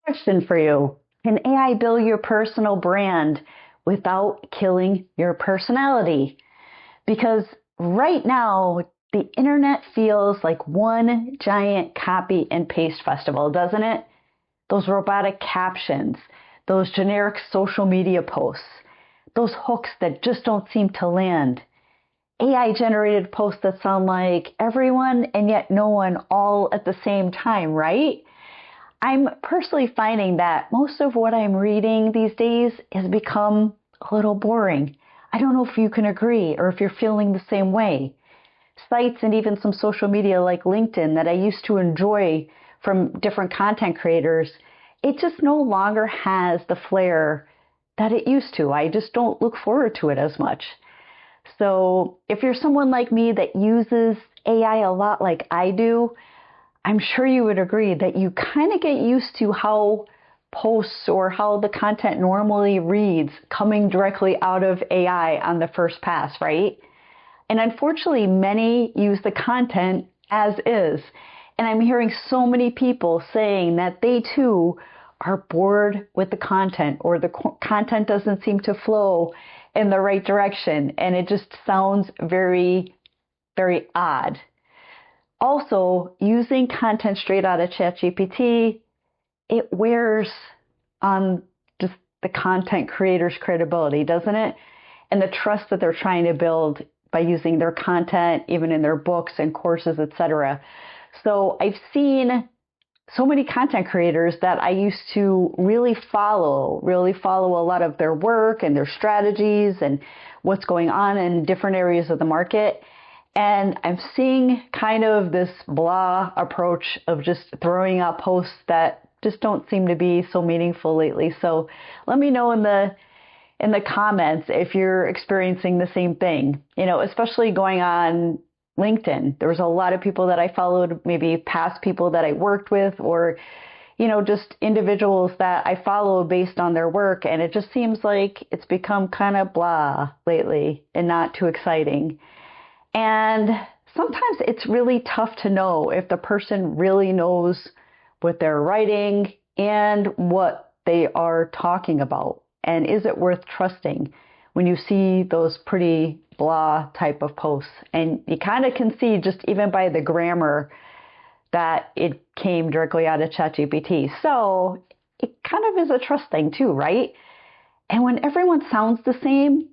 Question for you. Can AI build your personal brand without killing your personality? Because right now, the internet feels like one giant copy and paste festival, doesn't it? Those robotic captions, those generic social media posts, those hooks that just don't seem to land. AI generated posts that sound like everyone and yet no one all at the same time, right? I'm personally finding that most of what I'm reading these days has become a little boring. I don't know if you can agree or if you're feeling the same way. Sites and even some social media like LinkedIn that I used to enjoy from different content creators, it just no longer has the flair that it used to. I just don't look forward to it as much. So if you're someone like me that uses AI a lot like I do, I'm sure you would agree that you kind of get used to how posts or how the content normally reads coming directly out of AI on the first pass, right? And unfortunately, many use the content as is. And I'm hearing so many people saying that they too are bored with the content, or the content doesn't seem to flow in the right direction. And it just sounds very, very odd. Also, using content straight out of ChatGPT, it wears on just the content creator's credibility, doesn't it? And the trust that they're trying to build by using their content, even in their books and courses, etc. So I've seen so many content creators that I used to really follow a lot of their work and their strategies and what's going on in different areas of the market. And I'm seeing kind of this blah approach of just throwing out posts that just don't seem to be so meaningful lately. So let me know in the comments if you're experiencing the same thing, especially going on LinkedIn. There was a lot of people that I followed, maybe past people that I worked with, or, just individuals that I follow based on their work. And it just seems like it's become kind of blah lately and not too exciting. And sometimes it's really tough to know if the person really knows what they're writing and what they are talking about. And is it worth trusting when you see those pretty blah type of posts? And you kind of can see just even by the grammar that it came directly out of ChatGPT. So it kind of is a trust thing too, right? And when everyone sounds the same,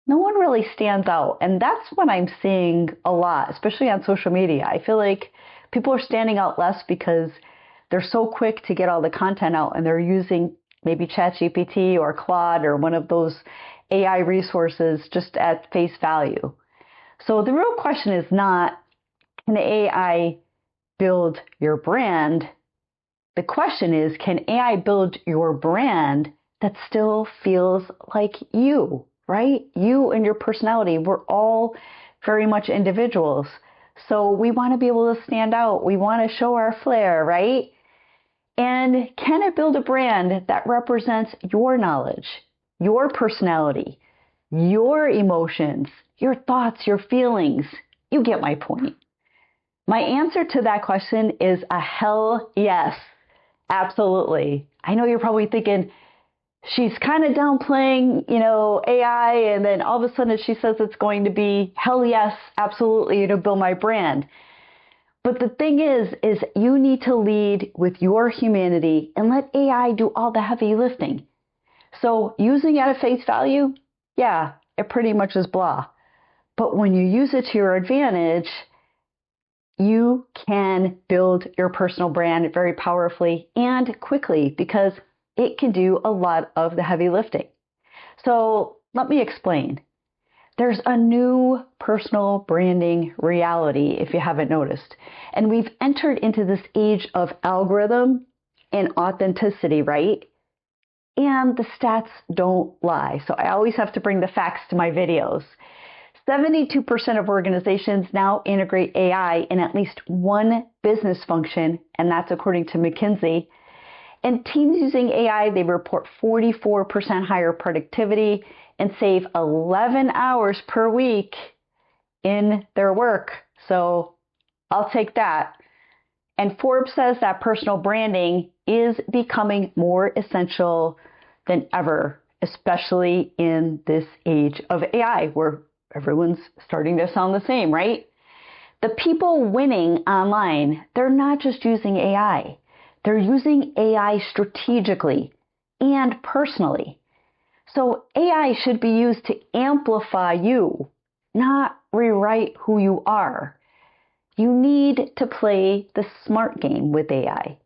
no one really stands out. And that's what I'm seeing a lot, especially on social media. I feel like people are standing out less because they're so quick to get all the content out and they're using maybe ChatGPT or Claude or one of those AI resources just at face value. So the real question is not, can AI build your brand? The question is, can AI build your brand that still feels like you? Right? You and your personality, we're all very much individuals. So we want to be able to stand out. We want to show our flair, right? And can it build a brand that represents your knowledge, your personality, your emotions, your thoughts, your feelings? You get my point. My answer to that question is a hell yes. Absolutely. I know you're probably thinking, she's kind of downplaying, AI, and then all of a sudden she says it's going to be hell yes, absolutely, to build my brand. But the thing is you need to lead with your humanity and let AI do all the heavy lifting. So using it at face value, yeah, it pretty much is blah. But when you use it to your advantage, you can build your personal brand very powerfully and quickly because it can do a lot of the heavy lifting. So let me explain. There's a new personal branding reality, if you haven't noticed. And we've entered into this age of algorithm and authenticity, right? And the stats don't lie. So I always have to bring the facts to my videos. 72% of organizations now integrate AI in at least one business function, and that's according to McKinsey. And teams using AI, they report 44% higher productivity and save 11 hours per week in their work. So I'll take that. And Forbes says that personal branding is becoming more essential than ever, especially in this age of AI where everyone's starting to sound the same, right? The people winning online, they're not just using AI. They're using AI strategically and personally. So AI should be used to amplify you, not rewrite who you are. You need to play the smart game with AI.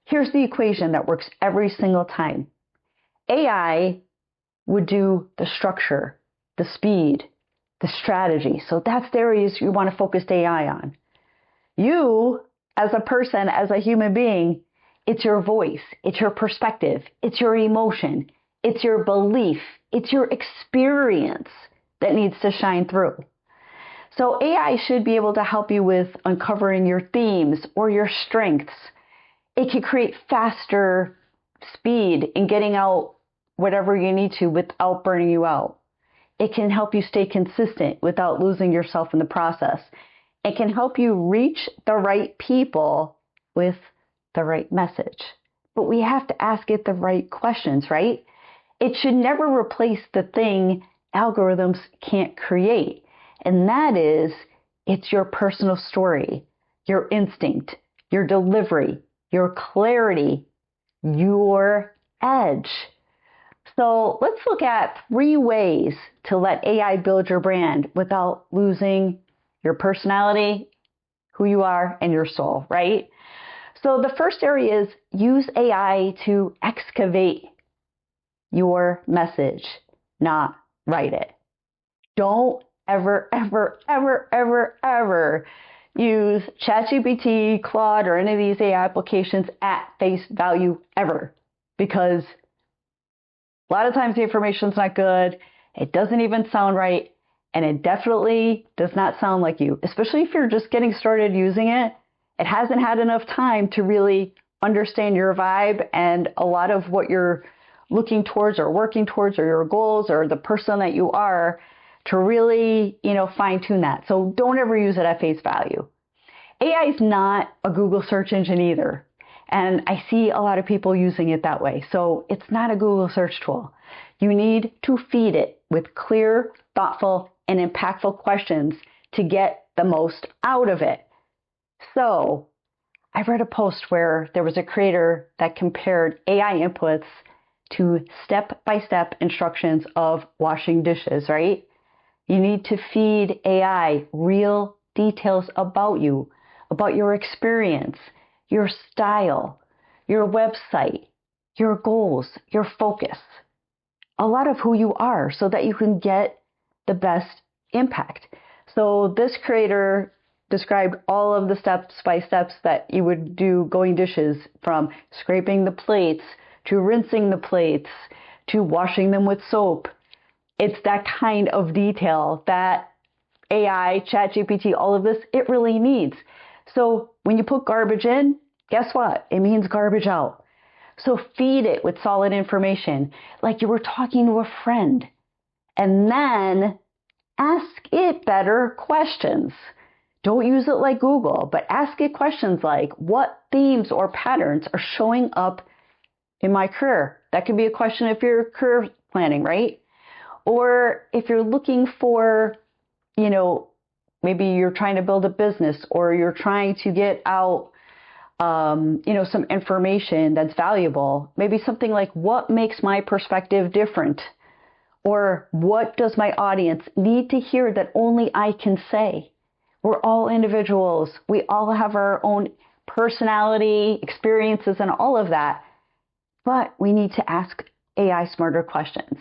Here's the equation that works every single time. AI would do the structure, the speed, the strategy. So that's the areas you want to focus AI on. You, as a person, as a human being, it's your voice, it's your perspective, it's your emotion, it's your belief, it's your experience that needs to shine through. So AI should be able to help you with uncovering your themes or your strengths. It can create faster speed in getting out whatever you need to without burning you out. It can help you stay consistent without losing yourself in the process. It can help you reach the right people with the right message. But we have to ask it the right questions, right? It should never replace the thing algorithms can't create. And that is, it's your personal story, your instinct, your delivery, your clarity, your edge. So let's look at 3 ways to let AI build your brand without losing your personality, who you are, and your soul, right? So the first area is use AI to excavate your message, not write it. Don't ever, ever, ever, ever, ever use ChatGPT, Claude, or any of these AI applications at face value ever, because a lot of times the information's not good, it doesn't even sound right, and it definitely does not sound like you, especially if you're just getting started using it. It hasn't had enough time to really understand your vibe and a lot of what you're looking towards or working towards or your goals or the person that you are to really, fine tune that. So don't ever use it at face value. AI is not a Google search engine either. And I see a lot of people using it that way. So it's not a Google search tool. You need to feed it with clear, thoughtful, and impactful questions to get the most out of it. So I read a post where there was a creator that compared AI inputs to step-by-step instructions of washing dishes, right? You need to feed AI real details about you, about your experience, your style, your website, your goals, your focus, a lot of who you are so that you can get the best impact. So this creator described all of the steps that you would do going dishes, from scraping the plates to rinsing the plates to washing them with soap. It's that kind of detail that AI, ChatGPT, all of this, it really needs. So when you put garbage in, guess what? It means garbage out. So feed it with solid information, like you were talking to a friend. And then ask it better questions. Don't use it like Google, but ask it questions like, what themes or patterns are showing up in my career? That could be a question if you're career planning, right? Or if you're looking for, maybe you're trying to build a business or you're trying to get out, some information that's valuable. Maybe something like, what makes my perspective different? Or what does my audience need to hear that only I can say? We're all individuals. We all have our own personality, experiences, and all of that. But we need to ask AI smarter questions.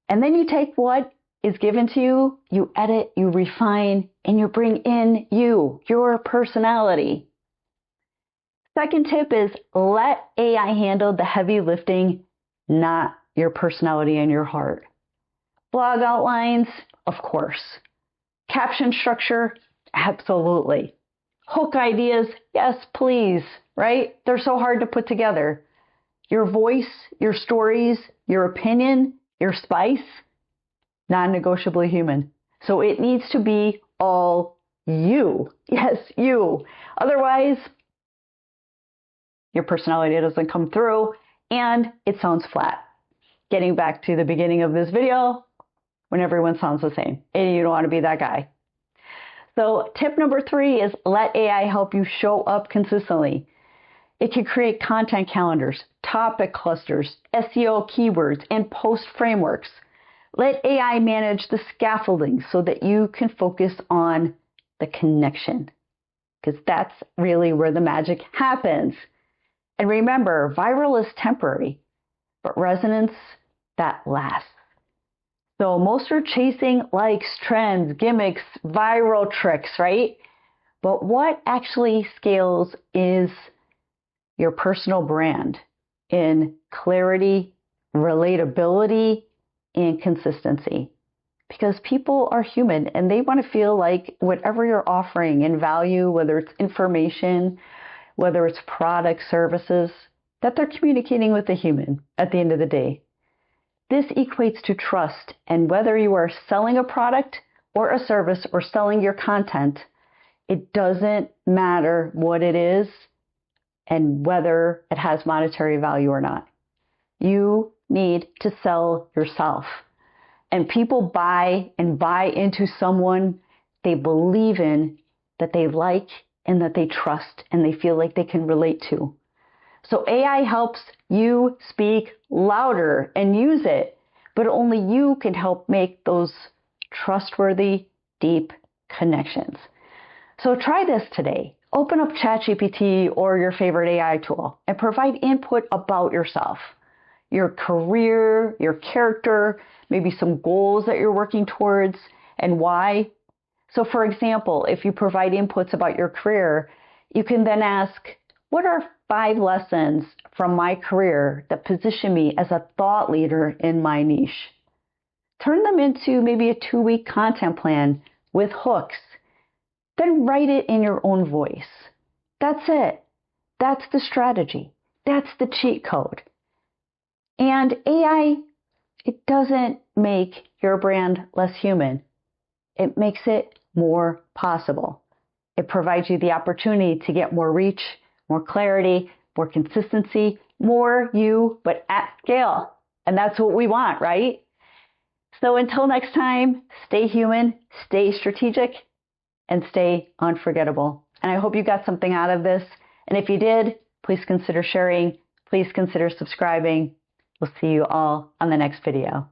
And then you take what is given to you, you edit, you refine, and you bring in your personality. Second tip is let AI handle the heavy lifting, not your personality and your heart. Blog outlines, of course. Caption structure, absolutely. Hook ideas, yes, please, right? They're so hard to put together. Your voice, your stories, your opinion, your spice, non-negotiably human. So it needs to be all you. Yes, you. Otherwise, your personality doesn't come through, and it sounds flat. Getting back to the beginning of this video, when everyone sounds the same, and you don't want to be that guy. So tip number 3 is let AI help you show up consistently. It can create content calendars, topic clusters, SEO keywords, and post frameworks. Let AI manage the scaffolding so that you can focus on the connection, because that's really where the magic happens. And remember, viral is temporary, but resonance, that lasts. So most are chasing likes, trends, gimmicks, viral tricks, right? But what actually scales is your personal brand in clarity, relatability, and consistency. Because people are human and they want to feel like whatever you're offering in value, whether it's information, whether it's product, services, that they're communicating with a human at the end of the day. This equates to trust, and whether you are selling a product or a service or selling your content, it doesn't matter what it is and whether it has monetary value or not. You need to sell yourself. And people buy into someone they believe in, that they like, and that they trust, and they feel like they can relate to. So AI helps you speak louder and use it, but only you can help make those trustworthy, deep connections. So try this today. Open up ChatGPT or your favorite AI tool and provide input about yourself, your career, your character, maybe some goals that you're working towards, and why. So for example, if you provide inputs about your career, you can then ask, what are 5 lessons from my career that position me as a thought leader in my niche? Turn them into maybe a 2-week content plan with hooks. Then write it in your own voice. That's it. That's the strategy. That's the cheat code. And AI, it doesn't make your brand less human. It makes it more possible. It provides you the opportunity to get more reach, more clarity, more consistency, more you, but at scale. And that's what we want, right? So until next time, stay human, stay strategic, and stay unforgettable. And I hope you got something out of this. And if you did, please consider sharing. Please consider subscribing. We'll see you all on the next video.